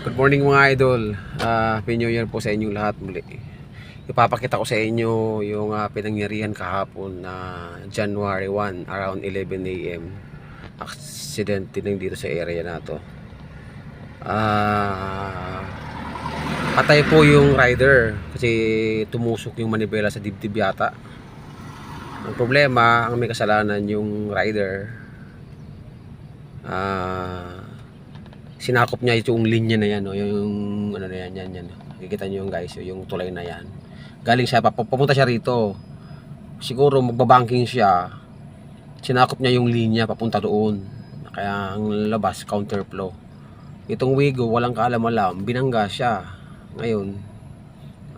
Good morning mga idol. Happy New Year po sa inyong lahat muli. Ipapakita ko sa inyo yung pinangyarihan kahapon na January 1 around 11 AM. Accident din dito sa area na to. Patay po yung rider kasi tumusok yung manibela sa dibdib yata. Ang problema, ang may kasalanan yung rider. Sinakop niya yung linya na yan, no? Yung ano na yan. Nakikita niyo yung guys, yung tulay na yan. Galing siya, papunta siya rito. Siguro magbabanking siya. Sinakop niya yung linya papunta doon. Kaya ang labas, counterflow. Itong Wigo, walang kaalam-alam, binangga siya. Ngayon,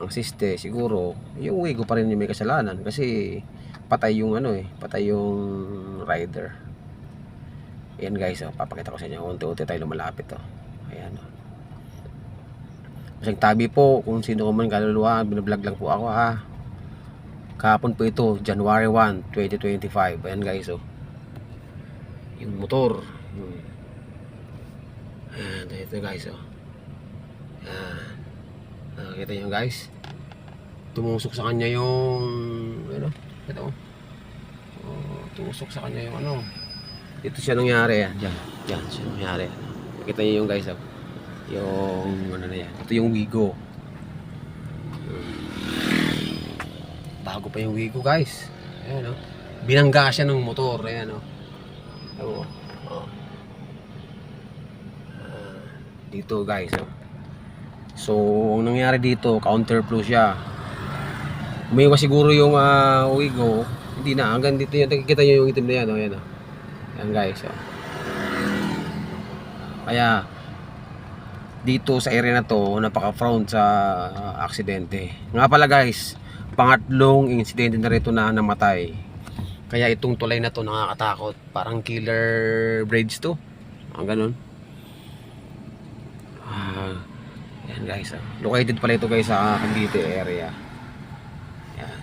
ang siste, siguro, yung Wigo pa rin yung may kasalanan. Kasi patay yung patay yung rider. Ayan guys, papakita ko sa inyo. Unti-unti tayo lumalapit. Ayan. Masang tabi po kung sino ko man kaluluwa. Binablog lang po ako ha. Kahapon po ito, January 1, 2025. Ayan guys. Yung motor. Ayan, ito guys. Ayan. Nakikita nyo guys. Tumusok sa kanya yung ito. Tumusok sa kanya yung Ito siya nangyari yan. Diyan siya nangyari. Nakita niyo yung guys, yung ano na yan. Ito yung Wigo. Bago pa yung Wigo guys. Ayan binangga siya ng motor. Ayan dito guys So ang nangyari dito, counterflow siya. Umiwas siguro yung Wigo. Hindi na, hanggang dito yan. Nakikita niyo yung itim na yan. Ayan Yan guys Kaya dito sa area na to napaka-prone sa aksidente. Nga pala guys, pangatlong insidente na rito na namatay. Kaya itong tulay na to nakakatakot. Parang killer bridge to. Ganun. Yan guys located pala ito guys sa Cavite area. Yan.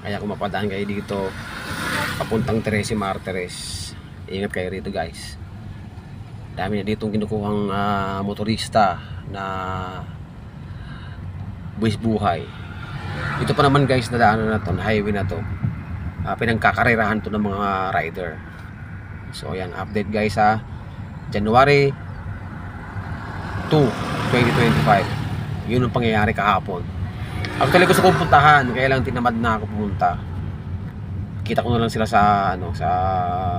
Kaya kung mapadaan kayo dito papuntang Teresa Martires, ingat kayo rito guys. Dami na ditong kinukuhang motorista na buwis buhay. Ito pa naman guys na daanan na to, na highway na to, pinagkakarerahan to ng mga rider. So ayan, update guys January 2, 2025. Yun ang pangyayari kahapon. Actually gusto kong puntahan, kaya lang tinamad na ako pumunta. Kita ko na lang sila sa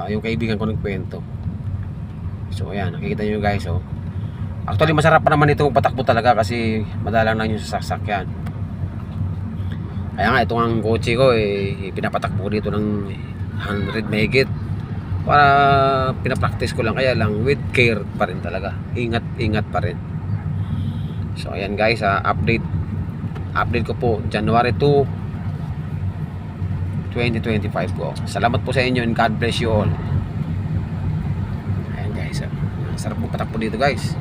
yung kaibigan ko nagkwento. So ayan, nakikita niyo guys Actually masarap pa naman itong patakbo talaga kasi madalang lang yung sasakyan. Kaya nga itong ang kotse ko pinapatakbo dito ng 100 megit para pinapractice ko lang, kaya lang with care pa rin talaga. Ingat pa rin. So ayan guys, update ko po January 2, 2025 po. Salamat po sa inyo and God bless you all. Ayan guys, sarap po patakbo dito guys.